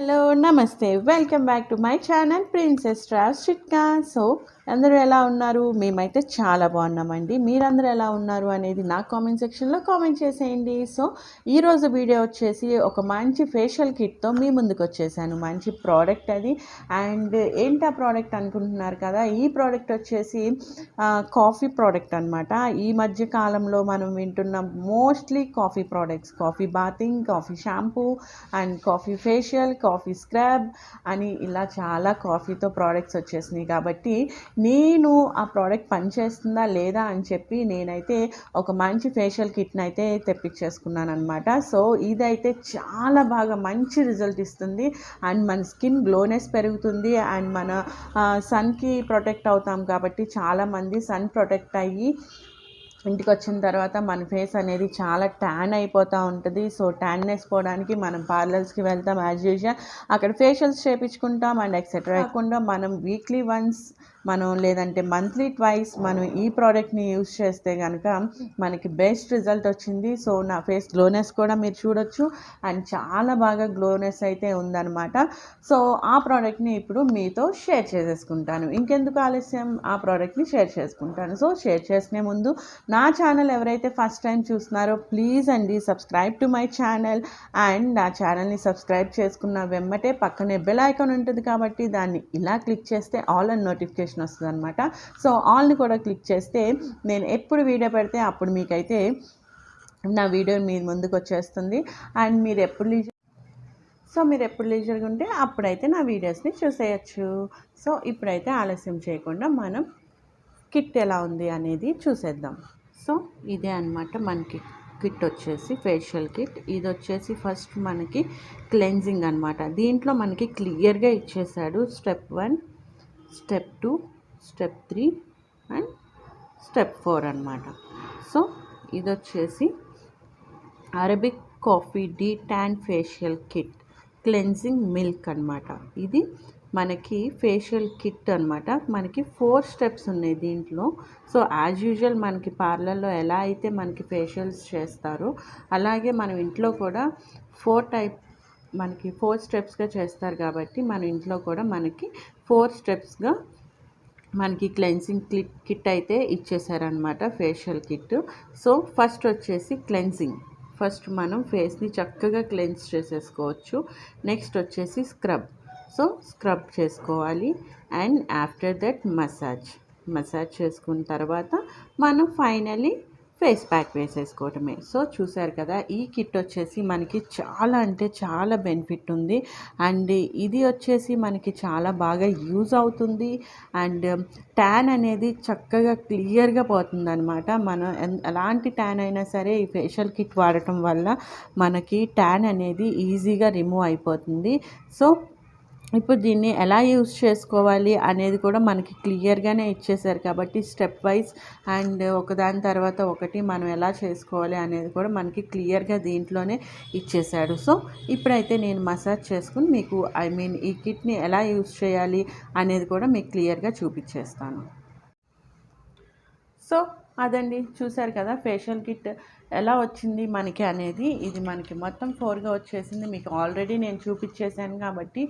Hello నమస్తే welcome back to my channel princess travels చిట్కా. So అందరూ ఎలా ఉన్నారు? మేమైతే చాలా బాగున్నామండి. మీరందరూ ఎలా ఉన్నారు అనేది నా కామెంట్ సెక్షన్లో కామెంట్ చేసేయండి. సో ఈరోజు వీడియో వచ్చేసి ఒక మంచి ఫేషియల్ కిట్తో మీ ముందుకు వచ్చేసాను. మంచి ప్రోడక్ట్ అది. అండ్ ఏంటి ఆ ప్రోడక్ట్ అనుకుంటున్నారు కదా, ఈ ప్రోడక్ట్ వచ్చేసి కాఫీ ప్రోడక్ట్ అనమాట. ఈ మధ్య కాలంలో మనం వింటున్న mostly coffee products, coffee bathing, coffee shampoo and coffee facial, coffee scrub అని ఇలా చాలా కాఫీతో ప్రోడక్ట్స్ వచ్చేసినాయి. కాబట్టి నేను ఆ ప్రోడక్ట్ పనిచేస్తుందా లేదా అని చెప్పి నేనైతే ఒక మంచి ఫేషియల్ కిట్ని అయితే తెప్పించేసుకున్నాను అనమాట. సో ఇదైతే చాలా బాగా మంచి రిజల్ట్ ఇస్తుంది అండ్ మన స్కిన్ గ్లోనెస్ పెరుగుతుంది అండ్ మన సన్కి ప్రొటెక్ట్ అవుతాం. కాబట్టి చాలామంది సన్ ప్రొటెక్ట్ అయ్యి ఇంటికి వచ్చిన తర్వాత మన ఫేస్ అనేది చాలా ట్యాన్ అయిపోతూ ఉంటుంది. సో ట్యాన్నెస్ పోవడానికి మనం పార్లర్స్కి వెళ్తాం యాజ్ యూజువల్, అక్కడ ఫేషియల్స్ చేయించుకుంటాం అండ్ ఎక్సెట్రా. కాకుండా మనం వీక్లీ వన్స్ లేదంటే మంత్లీ ట్వైస్ మనం ఈ ప్రోడక్ట్ని యూజ్ చేస్తే కనుక మనకి బెస్ట్ రిజల్ట్ వచ్చింది. సో నా ఫేస్ గ్లోనెస్ కూడా మీరు చూడొచ్చు అండ్ చాలా బాగా గ్లోనెస్ అయితే ఉందన్నమాట. సో ఆ ప్రోడక్ట్ని ఇప్పుడు మీతో షేర్ చేసేసుకుంటాను. ఇంకెందుకు ఆలస్యం, ఆ ప్రోడక్ట్ని షేర్ చేసుకుంటాను. సో షేర్ చేసుకునే ముందు నా ఛానల్ ఎవరైతే ఫస్ట్ టైం చూస్తున్నారో ప్లీజ్ అండి subscribe to my channel. And నా ఛానల్ని సబ్స్క్రైబ్ చేసుకున్న వెంబటే పక్కనే బెల్ ఐకాన్ ఉంటుంది కాబట్టి దాన్ని ఇలా క్లిక్ చేస్తే ఆల్ అండ్ నోటిఫికేషన్ వస్తుంది అనమాట. సో ఆల్ని కూడా క్లిక్ చేస్తే నేను ఎప్పుడు వీడియో పెడితే అప్పుడు మీకైతే నా వీడియో మీ ముందుకు వచ్చేస్తుంది. అండ్ మీరు ఎప్పుడు లీజర్గా ఉంటే అప్పుడైతే నా వీడియోస్ని చూసేయచ్చు. సో ఇప్పుడైతే ఆలస్యం చేయకుండా మనం కిట్ ఎలా ఉంది అనేది చూసేద్దాం. సో ఇదే అనమాట మనకి కిట్ వచ్చేసి ఫేషియల్ కిట్. ఇది వచ్చేసి ఫస్ట్ మనకి క్లెన్జింగ్ అనమాట. దీంట్లో మనకి క్లియర్గా ఇచ్చేసాడు step 1, step 2, step 3 and step 4 అనమాట. సో ఇది వచ్చేసి Arabic coffee D tan facial kit cleansing milk అనమాట. ఇది మనకి ఫేషియల్ కిట్ అనమాట. మనకి 4 స్టెప్స్ ఉన్నాయి దీంట్లో. సో యాజ్ యూజువల్ మనకి పార్లర్లో ఎలా అయితే మనకి ఫేషియల్స్ చేస్తారో అలాగే మనం ఇంట్లో కూడా 4 స్టెప్స్గా చేస్తారు. కాబట్టి మన ఇంట్లో కూడా మనకి 4 స్టెప్స్గా మనకి క్లెన్సింగ్ కిట్ అయితే ఇచ్చేసారనమాట ఫేషియల్ కిట్. సో ఫస్ట్ వచ్చేసి క్లెన్సింగ్. ఫస్ట్ మనం ఫేస్ని చక్కగా క్లెన్స్ చేసేసుకోవచ్చు. నెక్స్ట్ వచ్చేసి సో స్క్రబ్ చేసుకోవాలి అండ్ ఆఫ్టర్ దట్ మసాజ్ చేసుకున్న తర్వాత మనం ఫైనలీ ఫేస్ ప్యాక్ వేసేసుకోవటమే. సో చూసారు కదా, ఈ కిట్ వచ్చేసి మనకి చాలా అంటే చాలా బెనిఫిట్ ఉంది అండ్ ఇది వచ్చేసి మనకి చాలా బాగా యూజ్ అవుతుంది అండ్ ట్యాన్ అనేది చక్కగా క్లియర్గా పోతుంది అనమాట. మనం ఎలాంటి ట్యాన్ అయినా సరే ఈ ఫేషియల్ కిట్ వాడటం వల్ల మనకి ట్యాన్ అనేది ఈజీగా రిమూవ్ అయిపోతుంది. సో ఇప్పుడు దీన్ని ఎలా యూజ్ చేసుకోవాలి అనేది కూడా మనకి క్లియర్గానే ఇచ్చేసారు. కాబట్టి స్టెప్ వైజ్ అండ్ ఒకదాని తర్వాత ఒకటి మనం ఎలా చేసుకోవాలి అనేది కూడా మనకి క్లియర్గా దీంట్లోనే ఇచ్చేసాడు. సో ఇప్పుడైతే నేను మసాజ్ చేసుకుని మీకు ఈ కిట్ని ఎలా యూజ్ చేయాలి అనేది కూడా మీకు క్లియర్గా చూపించేస్తాను. సో అదండి, చూసారు కదా ఫేషియల్ కిట్ ఎలా వచ్చింది మనకి అనేది. ఇది మనకి మొత్తం 4గా వచ్చేసింది. మీకు ఆల్రెడీ నేను చూపించేశాను కాబట్టి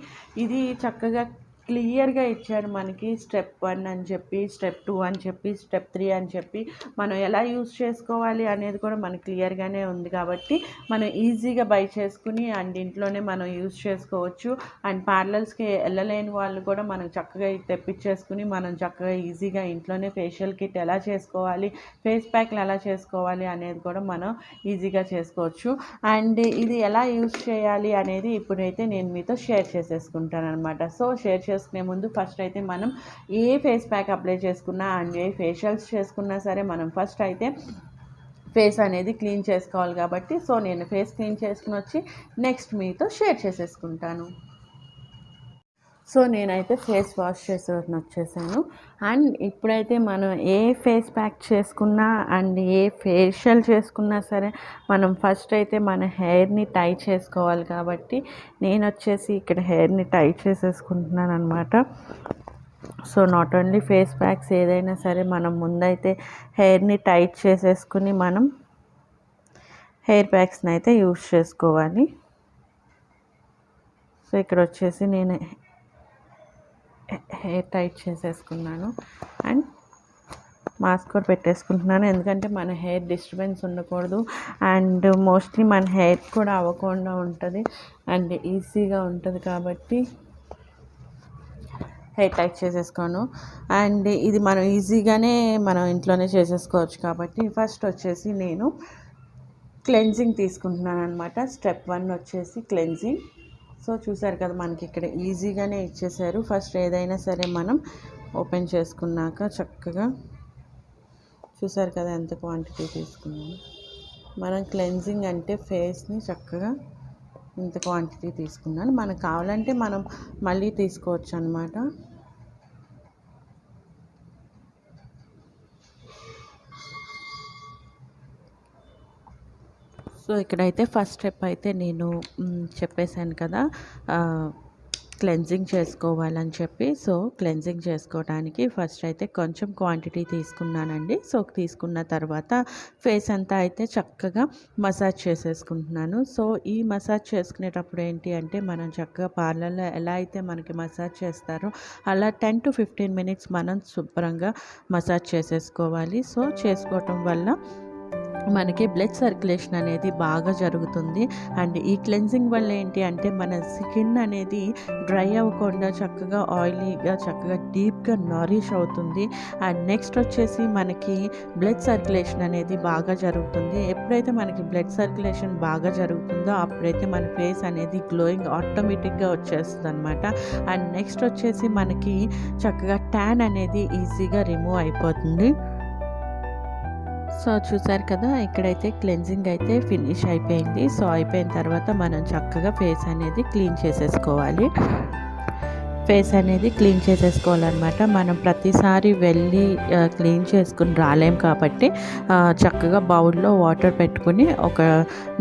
ఇది చక్కగా క్లియర్గా ఇచ్చారు మనకి. స్టెప్ 1 అని చెప్పి, స్టెప్ 2 అని చెప్పి, స్టెప్ 3 అని చెప్పి మనం ఎలా యూజ్ చేసుకోవాలి అనేది కూడా మనకి క్లియర్గానే ఉంది. కాబట్టి మనం ఈజీగా బై చేసుకుని అండ్ ఇంట్లోనే మనం యూజ్ చేసుకోవచ్చు. అండ్ పార్లర్స్కి వెళ్ళలేని వాళ్ళు కూడా మనం చక్కగా తెప్పించేసుకుని మనం చక్కగా ఈజీగా ఇంట్లోనే ఫేషియల్ కిట్ ఎలా చేసుకోవాలి, ఫేస్ ప్యాక్లు ఎలా చేసుకోవాలి అనేది కూడా మనం ఈజీగా చేసుకోవచ్చు. అండ్ ఇది ఎలా యూజ్ చేయాలి అనేది ఇప్పుడైతే నేను మీతో షేర్ చేసేసుకుంటాను అనమాట. సో షేర్ చేసుకునే ముందు ఫస్ట్ అయితే మనం ఏ ఫేస్ ప్యాక్ అప్లై చేసుకున్నా అండ్ ఏ ఫేషియల్స్ చేసుకున్నా సరే మనం ఫస్ట్ అయితే ఫేస్ అనేది క్లీన్ చేసుకోవాలి. కాబట్టి సో నేను ఫేస్ క్లీన్ చేసుకుని వచ్చి నెక్స్ట్ మీతో షేర్ చేసేసుకుంటాను. సో నేనైతే ఫేస్ వాష్ చేసుకుని వచ్చేసాను. అండ్ ఇప్పుడైతే మనం ఏ ఫేస్ ప్యాక్ చేసుకున్నా అండ్ ఏ ఫేషియల్ చేసుకున్నా సరే మనం ఫస్ట్ అయితే మన హెయిర్ని టై చేసుకోవాలి. కాబట్టి నేను వచ్చేసి ఇక్కడ హెయిర్ని టై చేసేసుకుంటున్నాను అనమాట. So not only face packs, ఏదైనా సరే మనం ముందైతే హెయిర్ని టైట్ చేసేసుకుని మనం హెయిర్ ప్యాక్స్ని అయితే యూజ్ చేసుకోవాలి. సో ఇక్కడ వచ్చేసి నేను హెయిర్ టైట్ చేసేసుకున్నాను అండ్ మాస్క్ కూడా పెట్టేసుకుంటున్నాను, ఎందుకంటే మన హెయిర్ డిస్టర్బెన్స్ ఉండకూడదు అండ్ మోస్ట్లీ మన హెయిర్ కూడా అవ్వకుండా ఉంటుంది అండ్ ఈజీగా ఉంటుంది కాబట్టి హెయిర్ టైట్ చేసేసుకోను. అండ్ ఇది మనం ఈజీగానే మనం ఇంట్లోనే చేసేసుకోవచ్చు కాబట్టి ఫస్ట్ వచ్చేసి నేను క్లెన్జింగ్ తీసుకుంటున్నాను అనమాట. స్టెప్ 1 వచ్చేసి క్లెన్జింగ్. సో చూసారు కదా మనకి ఇక్కడ ఈజీగానే ఇచ్చేసారు. ఫస్ట్ ఏదైనా సరే మనం ఓపెన్ చేసుకున్నాక చక్కగా చూసారు కదా ఎంత క్వాంటిటీ తీసుకున్నాము. మనం క్లెన్జింగ్ అంటే ఫేస్ని చక్కగా ఇంత క్వాంటిటీ తీసుకున్నాను. మనకు కావాలంటే మనం మళ్ళీ తీసుకోవచ్చు అనమాట. సో ఇక్కడైతే ఫస్ట్ స్టెప్ అయితే నేను చెప్పేశాను కదా క్లెన్జింగ్ చేసుకోవాలని చెప్పి. సో క్లెన్జింగ్ చేసుకోవడానికి ఫస్ట్ అయితే కొంచెం క్వాంటిటీ తీసుకున్నానండి. సో తీసుకున్న తర్వాత ఫేస్ అంతా అయితే చక్కగా మసాజ్ చేసేసుకుంటున్నాను. సో ఈ మసాజ్ చేసుకునేటప్పుడు ఏంటి అంటే మనం చక్కగా పార్లర్లో ఎలా అయితే మనకి మసాజ్ చేస్తారో అలా 10 to 15 minutes మనం శుభ్రంగా మసాజ్ చేసేసుకోవాలి. సో చేసుకోవటం వల్ల మనకి బ్లడ్ సర్క్యులేషన్ అనేది బాగా జరుగుతుంది. అండ్ ఈ క్లెన్జింగ్ వల్ల ఏంటి అంటే మన స్కిన్ అనేది డ్రై అవ్వకుండా చక్కగా ఆయిలీగా చక్కగా డీప్గా నరిష్ అవుతుంది. అండ్ నెక్స్ట్ వచ్చేసి మనకి బ్లడ్ సర్క్యులేషన్ అనేది బాగా జరుగుతుంది. ఎప్పుడైతే మనకి బ్లడ్ సర్క్యులేషన్ బాగా జరుగుతుందో అప్పుడైతే మన ఫేస్ అనేది గ్లోయింగ్ ఆటోమేటిక్గా వచ్చేస్తుంది అనమాట. అండ్ నెక్స్ట్ వచ్చేసి మనకి చక్కగా ట్యాన్ అనేది ఈజీగా రిమూవ్ అయిపోతుంది. సో చూసారు కదా ఇక్కడైతే క్లెన్జింగ్ అయితే ఫినిష్ అయిపోయింది. సో అయిపోయిన తర్వాత మనం చక్కగా ఫేస్ అనేది క్లీన్ చేసేసుకోవాలి. ఫేస్ అనేది క్లీన్ చేసేసుకోవాలన్నమాట. మనం ప్రతిసారి వెళ్ళి క్లీన్ చేసుకుని రాలేం కాబట్టి చక్కగా బౌల్లో వాటర్ పెట్టుకుని ఒక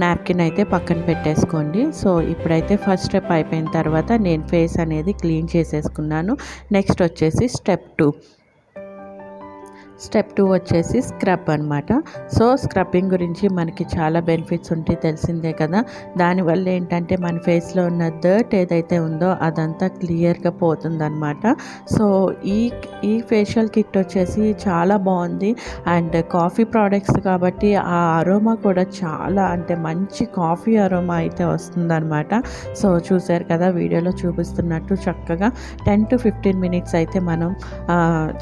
నాప్కిన్ అయితే పక్కన పెట్టేసుకోండి. సో ఇప్పుడైతే ఫస్ట్ స్టెప్ అయిపోయిన తర్వాత నేను ఫేస్ అనేది క్లీన్ చేసేసుకున్నాను. నెక్స్ట్ వచ్చేసి స్టెప్ 2 వచ్చేసి స్క్రబ్ అనమాట. సో స్క్రబ్బింగ్ గురించి మనకి చాలా బెనిఫిట్స్ ఉంటాయి తెలిసిందే కదా. దానివల్ల ఏంటంటే మన ఫేస్లో ఉన్న డర్ట్ ఏదైతే ఉందో అదంతా క్లియర్గా పోతుందన్నమాట. సో ఈ ఫేషియల్ కిట్ వచ్చేసి చాలా బాగుంది. అండ్ కాఫీ ప్రోడక్ట్స్ కాబట్టి ఆ అరోమా కూడా చాలా అంటే మంచి కాఫీ అరోమా అయితే వస్తుందన్నమాట. సో చూసారు కదా వీడియోలో చూపిస్తున్నట్టు చక్కగా 10 to 15 minutes అయితే మనం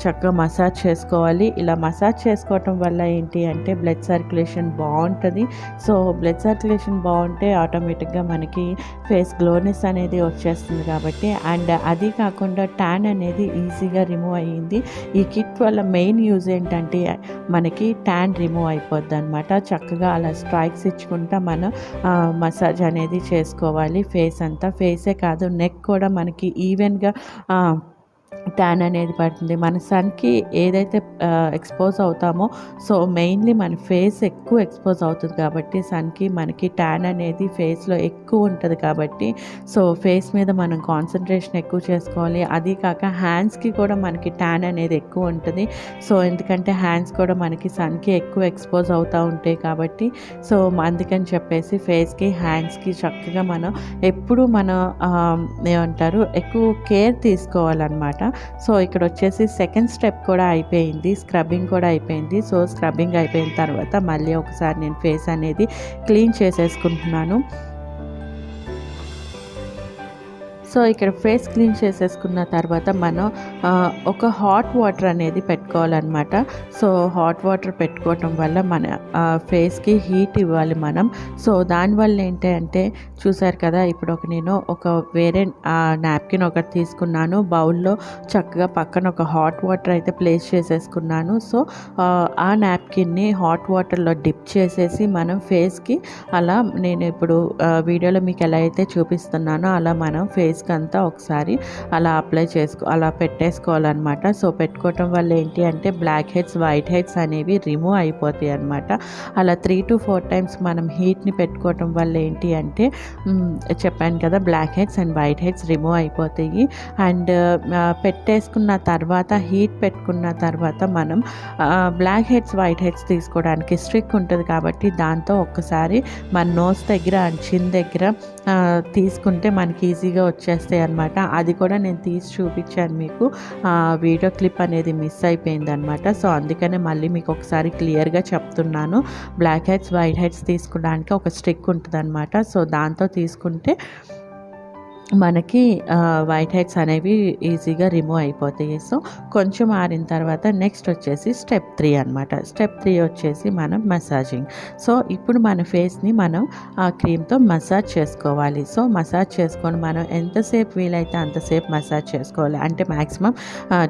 చక్కగా మసాజ్ చేసుకోవాలి. ఇలా మసాజ్ చేసుకోవటం వల్ల ఏంటి అంటే బ్లడ్ సర్క్యులేషన్ బాగుంటుంది. సో బ్లడ్ సర్క్యులేషన్ బాగుంటే ఆటోమేటిక్గా మనకి ఫేస్ గ్లోనెస్ అనేది వచ్చేస్తుంది కాబట్టి. అండ్ అది కాకుండా ట్యాన్ అనేది ఈజీగా రిమూవ్ అయ్యింది. ఈ కిట్ వల్ల మెయిన్ యూజ్ ఏంటంటే మనకి ట్యాన్ రిమూవ్ అయిపోద్ది అనమాట. చక్కగా అలా స్ట్రైక్స్ ఇచ్చుకుంటా మనం మసాజ్ అనేది చేసుకోవాలి ఫేస్ అంతా. ఫేసే కాదు నెక్ కూడా మనకి ఈవెన్గా ట్యాన్ అనేది పడుతుంది. మన సన్కి ఏదైతే ఎక్స్పోజ్ అవుతామో సో మెయిన్లీ మన ఫేస్ ఎక్కువ ఎక్స్పోజ్ అవుతుంది కాబట్టి సన్కి మనకి ట్యాన్ అనేది ఫేస్లో ఎక్కువ ఉంటుంది కాబట్టి సో ఫేస్ మీద మనం కాన్సన్ట్రేషన్ ఎక్కువ చేసుకోవాలి. అది కాక హ్యాండ్స్కి కూడా మనకి ట్యాన్ అనేది ఎక్కువ ఉంటుంది. సో ఎందుకంటే హ్యాండ్స్ కూడా మనకి సన్కి ఎక్కువ ఎక్స్పోజ్ అవుతూ ఉంటాయి కాబట్టి సో అందుకని చెప్పేసి ఫేస్కి హ్యాండ్స్కి చక్కగా మనం ఎప్పుడు మనం ఏమంటారు ఎక్కువ కేర్ తీసుకోవాలన్నమాట. సో ఇక్కడ వచ్చేసి సెకండ్ స్టెప్ కూడా అయిపోయింది, స్క్రబ్బింగ్ కూడా అయిపోయింది. సో స్క్రబ్బింగ్ అయిపోయిన తర్వాత మళ్ళీ ఒకసారి నేను ఫేస్ అనేది క్లీన్ చేసేసుకుంటున్నాను. సో ఇక్కడ ఫేస్ క్లీన్ చేసేసుకున్న తర్వాత మనం ఒక హాట్ వాటర్ అనేది పెట్టుకోవాలన్నమాట. సో హాట్ వాటర్ పెట్టుకోవటం వల్ల మన ఫేస్కి హీట్ ఇవ్వాలి మనం. సో దానివల్ల ఏంటంటే చూసారు కదా ఇప్పుడు నేను ఒక వేరే నాప్కిన్ ఒకటి తీసుకున్నాను. బౌల్లో చక్కగా పక్కన ఒక హాట్ వాటర్ అయితే ప్లేస్ చేసేసుకున్నాను. సో ఆ నాప్కిన్ని హాట్ వాటర్లో డిప్ చేసేసి మనం ఫేస్కి అలా నేను ఇప్పుడు వీడియోలో మీకు ఎలా అయితే చూపిస్తున్నానో అలా మనం ఫేస్ అంతా ఒకసారి అలా అలా పెట్టేసుకోవాలన్నమాట. సో పెట్టుకోవటం వల్ల ఏంటి అంటే బ్లాక్ హెడ్స్ వైట్ హెడ్స్ అనేవి రిమూవ్ అయిపోతాయి అన్నమాట. అలా 3 to 4 times మనం హీట్ని పెట్టుకోవటం వల్ల ఏంటి అంటే చెప్పాను కదా black heads and white heads remove అయిపోతాయి. అండ్ పెట్టేసుకున్న తర్వాత హీట్ పెట్టుకున్న తర్వాత మనం బ్లాక్ హెడ్స్ వైట్ హెడ్స్ తీసుకోవడానికి స్ట్రిక్ ఉంటుంది కాబట్టి దాంతో ఒక్కసారి మన నోస్ దగ్గర అండ్ చిన్ దగ్గర తీసుకుంటే మనకి ఈజీగా వచ్చేస్తాయి అన్నమాట. అది కూడా నేను తీసి చూపించాను మీకు, వీడియో క్లిప్ అనేది మిస్ అయిపోయింది అనమాట. సో అందుకనే మళ్ళీ మీకు ఒకసారి క్లియర్గా చెప్తున్నాను. బ్లాక్ హెడ్స్ వైట్ హెడ్స్ తీసుకోవడానికి ఒక స్టిక్ ఉంటుంది అనమాట. సో దాంతో తీసుకుంటే మనకి వైట్ హెడ్స్ అనేవి ఈజీగా రిమూవ్ అయిపోతాయి. సో కొంచెం ఆరిన తర్వాత నెక్స్ట్ వచ్చేసి స్టెప్ 3 అనమాట. స్టెప్ 3 వచ్చేసి మనం మసాజింగ్. సో ఇప్పుడు మన ఫేస్ని మనం ఆ క్రీమ్తో మసాజ్ చేసుకోవాలి. సో మసాజ్ చేసుకొని మనం ఎంతసేపు వీలైతే అంతసేపు మసాజ్ చేసుకోవాలి. అంటే మ్యాక్సిమం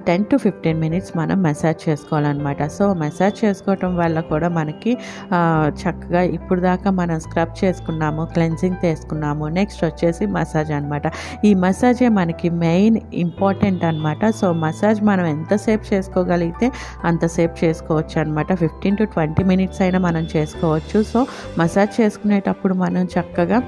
10 to 15 minutes మనం మసాజ్ చేసుకోవాలన్నమాట. సో మసాజ్ చేసుకోవటం వల్ల కూడా మనకి చక్కగా ఇప్పుడు దాకా మనం స్క్రబ్ చేసుకున్నాము, క్లెన్జింగ్ చేసుకున్నాము, నెక్స్ట్ వచ్చేసి మసాజ్ అనమాట. ఈ మసాజే మనకి మెయిన్ ఇంపార్టెంట్ అనమాట. సో మసాజ్ మనం ఎంతసేపు చేసుకోగలిగితే అంతసేపు చేసుకోవచ్చు అనమాట. 15 to 20 minutes అయినా మనం చేసుకోవచ్చు. సో మసాజ్ చేసుకునేటప్పుడు మనం చక్కగా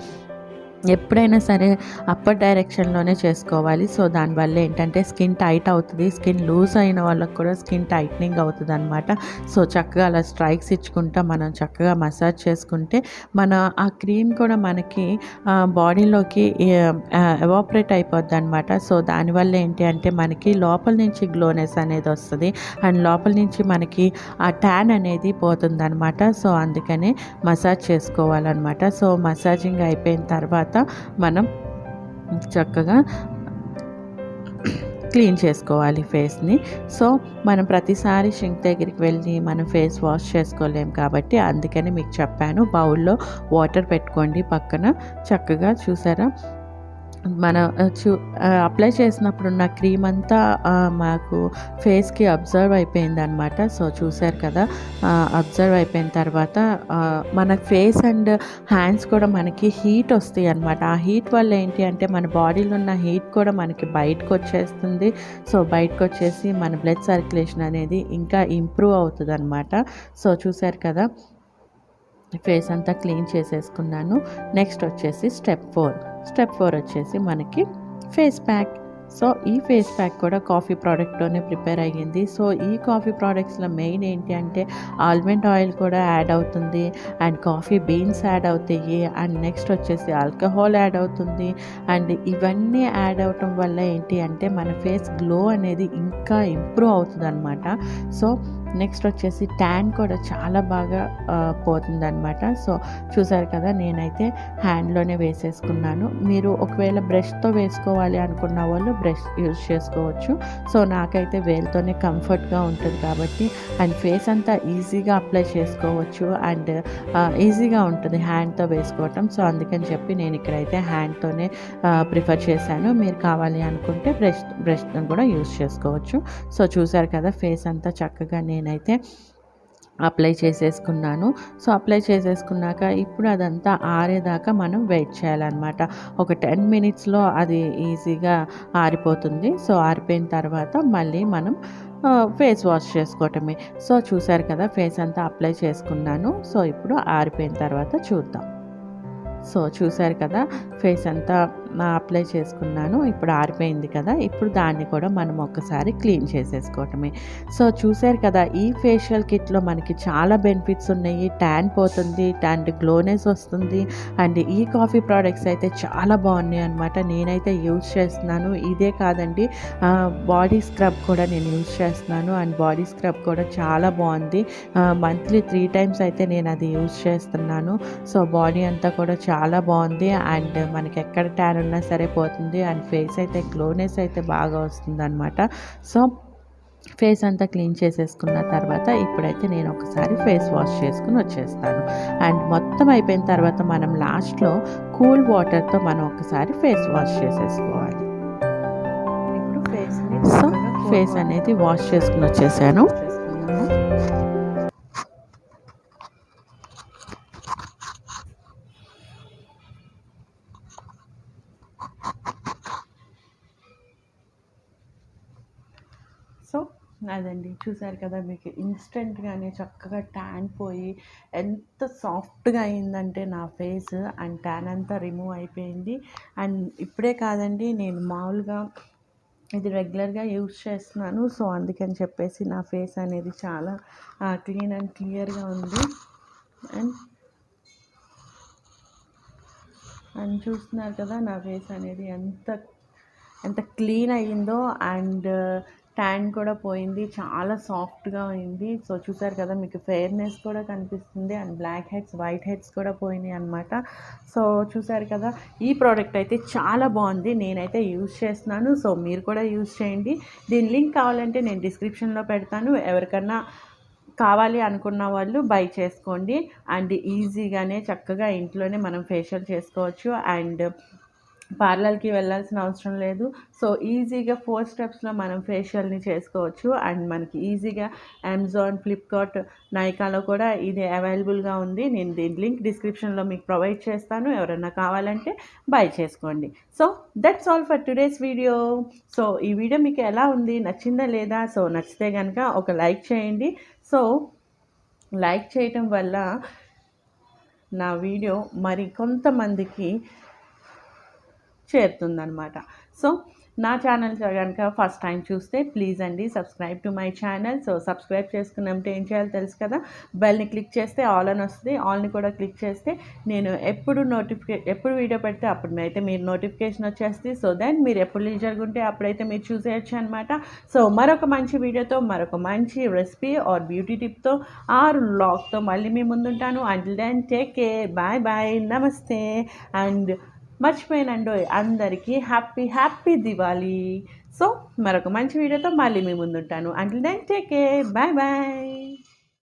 ఎప్పుడైనా సరే అప్పర్ డైరెక్షన్లోనే చేసుకోవాలి. సో దానివల్ల ఏంటంటే స్కిన్ టైట్ అవుతుంది. స్కిన్ లూజ్ అయిన వాళ్ళకి కూడా స్కిన్ టైట్నింగ్ అవుతుంది అనమాట. సో చక్కగా అలా స్ట్రైక్స్ ఇచ్చుకుంటా మనం చక్కగా మసాజ్ చేసుకుంటే మన ఆ క్రీమ్ కూడా మనకి బాడీలోకి ఎవాపరేట్ అయిపోద్ది అనమాట. సో దానివల్ల ఏంటి అంటే మనకి లోపల నుంచి గ్లోనెస్ అనేది వస్తుంది అండ్ లోపల నుంచి మనకి ఆ ట్యాన్ అనేది పోతుంది అనమాట. సో అందుకనే మసాజ్ చేసుకోవాలన్నమాట. సో మసాజింగ్ అయిపోయిన తర్వాత మనం చక్కగా క్లీన్ చేసుకోవాలి ఫేస్ని. సో మనం ప్రతిసారి షింక్ దగ్గరికి వెళ్ళి మనం ఫేస్ వాష్ చేసుకోలేము కాబట్టి అందుకని మీకు చెప్పాను, బౌల్లో వాటర్ పెట్టుకోండి పక్కన. చక్కగా చూసారా మనం అప్లై చేసినప్పుడు ఉన్న క్రీమ్ అంతా మాకు ఫేస్కి అబ్జర్వ్ అయిపోయింది అనమాట. సో చూసారు కదా, అబ్జర్వ్ అయిపోయిన తర్వాత మన ఫేస్ అండ్ హ్యాండ్స్ కూడా మనకి హీట్ వస్తాయి అనమాట. ఆ హీట్ వల్ల ఏంటి అంటే మన బాడీలో ఉన్న హీట్ కూడా మనకి బయటకు వచ్చేస్తుంది. సో బయటకు వచ్చేసి మన బ్లడ్ సర్క్యులేషన్ అనేది ఇంకా ఇంప్రూవ్ అవుతుంది అనమాట. సో చూసారు కదా, ఫేస్ అంతా క్లీన్ చేసేసుకున్నాను. నెక్స్ట్ వచ్చేసి స్టెప్ 4 వచ్చేసి మనకి ఫేస్ ప్యాక్. సో ఈ ఫేస్ ప్యాక్ కూడా కాఫీ ప్రోడక్ట్తోనే ప్రిపేర్ అయ్యింది. సో ఈ కాఫీ ప్రోడక్ట్స్లో మెయిన్ ఏంటి అంటే ఆల్మండ్ ఆయిల్ కూడా యాడ్ అవుతుంది అండ్ కాఫీ బీన్స్ యాడ్ అవుతాయి అండ్ నెక్స్ట్ వచ్చేసి ఆల్కహాల్ యాడ్ అవుతుంది. అండ్ ఇవన్నీ యాడ్ అవటం వల్ల ఏంటి అంటే మన ఫేస్ గ్లో అనేది ఇంకా ఇంప్రూవ్ అవుతుంది అనమాట. సో నెక్స్ట్ వచ్చేసి ట్యాన్ కూడా చాలా బాగా పోతుందన్నమాట. సో చూసారు కదా, నేనైతే హ్యాండ్లోనే వేసేసుకున్నాను. మీరు ఒకవేళ బ్రష్తో వేసుకోవాలి అనుకున్న వాళ్ళు బ్రష్ యూజ్ చేసుకోవచ్చు. సో నాకైతే వేలుతోనే కంఫర్ట్గా ఉంటుంది కాబట్టి అండ్ ఫేస్ అంతా ఈజీగా అప్లై చేసుకోవచ్చు అండ్ ఈజీగా ఉంటుంది హ్యాండ్తో వేసుకోవటం. సో అందుకని చెప్పి నేను ఇక్కడైతే హ్యాండ్తోనే ప్రిఫర్ చేశాను. మీరు కావాలి అనుకుంటే బ్రష్తో కూడా యూజ్ చేసుకోవచ్చు. సో చూసారు కదా, ఫేస్ అంతా చక్కగా నేనైతే అప్లై చేసేసుకున్నాను. సో అప్లై చేసేసుకున్నాక ఇప్పుడు అదంతా ఆరేదాకా మనం వెయిట్ చేయాలన్నమాట. ఒక 10 minutesలో అది ఈజీగా ఆరిపోతుంది. సో ఆరిపోయిన తర్వాత మళ్ళీ మనం ఫేస్ వాష్ చేసుకోవటమే. సో చూసారు కదా, ఫేస్ అంతా అప్లై చేసుకున్నాను. సో ఇప్పుడు ఆరిపోయిన తర్వాత చూద్దాం. సో చూసారు కదా, ఫేస్ అంతా అప్లై చేసుకున్నాను. ఇప్పుడు ఆరిపోయింది కదా, ఇప్పుడు దాన్ని కూడా మనం ఒకసారి క్లీన్ చేసేసుకోవటమే. సో చూసారు కదా, ఈ ఫేషియల్ కిట్లో మనకి చాలా బెనిఫిట్స్ ఉన్నాయి. ట్యాన్ పోతుంది అండ్ గ్లోనెస్ వస్తుంది అండ్ ఈ కాఫీ ప్రోడక్ట్స్ అయితే చాలా బాగున్నాయి అనమాట. నేనైతే యూజ్ చేస్తున్నాను. ఇదే కాదండి, బాడీ స్క్రబ్ కూడా నేను యూజ్ చేస్తున్నాను అండ్ బాడీ స్క్రబ్ కూడా చాలా బాగుంది. మంత్లీ 3 times అయితే నేను అది యూజ్ చేస్తున్నాను. సో బాడీ అంతా కూడా చాలా బాగుంది అండ్ మనకి ఎక్కడ ట్యాన్ ఉన్నా సరే పోతుంది అండ్ ఫేస్ అయితే గ్లోనెస్ అయితే బాగా వస్తుంది అనమాట. సో ఫేస్ అంతా క్లీన్ చేసేసుకున్న తర్వాత ఇప్పుడైతే నేను ఒకసారి ఫేస్ వాష్ చేసుకుని వచ్చేస్తాను. అండ్ మొత్తం అయిపోయిన తర్వాత మనం లాస్ట్లో కూల్ వాటర్తో మనం ఒకసారి ఫేస్ వాష్ చేసేసుకోవాలి. సో ఫేస్ అనేది వాష్ చేసుకుని వచ్చేసాను. సో అదండి, చూసారు కదా, మీకు ఇన్స్టెంట్గానే చక్కగా ట్యాన్ పోయి ఎంత సాఫ్ట్గా అయిందంటే నా ఫేస్ అండ్ ట్యాన్ అంతా రిమూవ్ అయిపోయింది. అండ్ ఇప్పుడే కాదండి, నేను మామూలుగా ఇది రెగ్యులర్గా యూజ్ చేస్తున్నాను. సో అందుకని చెప్పేసి నా ఫేస్ అనేది చాలా క్లీన్ అండ్ క్లియర్గా ఉంది. అండ్ అండ్ చూస్తున్నారు కదా నా ఫేస్ అనేది ఎంత క్లీన్ అయ్యిందో. అండ్ ట్యాన్ కూడా పోయింది, చాలా సాఫ్ట్గా అయింది. సో చూసారు కదా, మీకు ఫెయిర్నెస్ కూడా కనిపిస్తుంది. And black heads, white heads కూడా పోయినాయి అనమాట. సో చూసారు కదా, ఈ ప్రోడక్ట్ అయితే చాలా బాగుంది, నేనైతే యూజ్ చేస్తున్నాను. సో మీరు కూడా యూజ్ చేయండి. దీని లింక్ కావాలంటే నేను డిస్క్రిప్షన్లో పెడతాను. ఎవరికన్నా కావాలి అనుకున్న వాళ్ళు బై చేసుకోండి. అండ్ ఈజీగానే చక్కగా ఇంట్లోనే మనం ఫేషియల్ చేసుకోవచ్చు. అండ్ పార్లర్కి వెళ్ళాల్సిన అవసరం లేదు. సో ఈజీగా 4 స్టెప్స్లో మనం ఫేషియల్ని చేసుకోవచ్చు. అండ్ మనకి ఈజీగా అమెజాన్, ఫ్లిప్కార్ట్, నైకాలో కూడా ఇది అవైలబుల్గా ఉంది. నేను దీని లింక్ డిస్క్రిప్షన్లో మీకు ప్రొవైడ్ చేస్తాను. ఎవరైనా కావాలంటే బై చేసుకోండి. So that's all for today's video. So ఈ వీడియో మీకు ఎలా ఉంది, నచ్చిందా లేదా? సో నచ్చితే కనుక ఒక లైక్ చేయండి. సో లైక్ చేయటం వల్ల నా వీడియో మరి కొంతమందికి చేరుతుందనమాట. సో నా ఛానల్ కనుక ఫస్ట్ టైం చూస్తే ప్లీజ్ అండి subscribe to my channel. So subscribe చేసుకున్నప్పుడు ఏం చేయాలో తెలుసు కదా, బెల్ని క్లిక్ చేస్తే ఆల్ అని వస్తుంది. ఆల్ని కూడా క్లిక్ చేస్తే నేను ఎప్పుడు వీడియో పెడితే అప్పుడు అయితే మీరు నోటిఫికేషన్ వచ్చేస్తుంది. సో దెన్ మీరు ఎప్పుడు లీజర్గా ఉంటే అప్పుడైతే మీరు చూసేయచ్చు అనమాట. సో మరొక మంచి వీడియోతో, మరొక మంచి రెసిపీ ఆర్ బ్యూటీ టిప్తో ఆర్ వ్లాగ్తో మళ్ళీ మీ ముందుంటాను. Until then take care, bye bye, namaste. And మర్చిపోయానండో అందరికీ హ్యాపీ దివాళీ. సో మరొక మంచి వీడియోతో మళ్ళీ మీ ముందుంటాను. Until then take care, bye bye.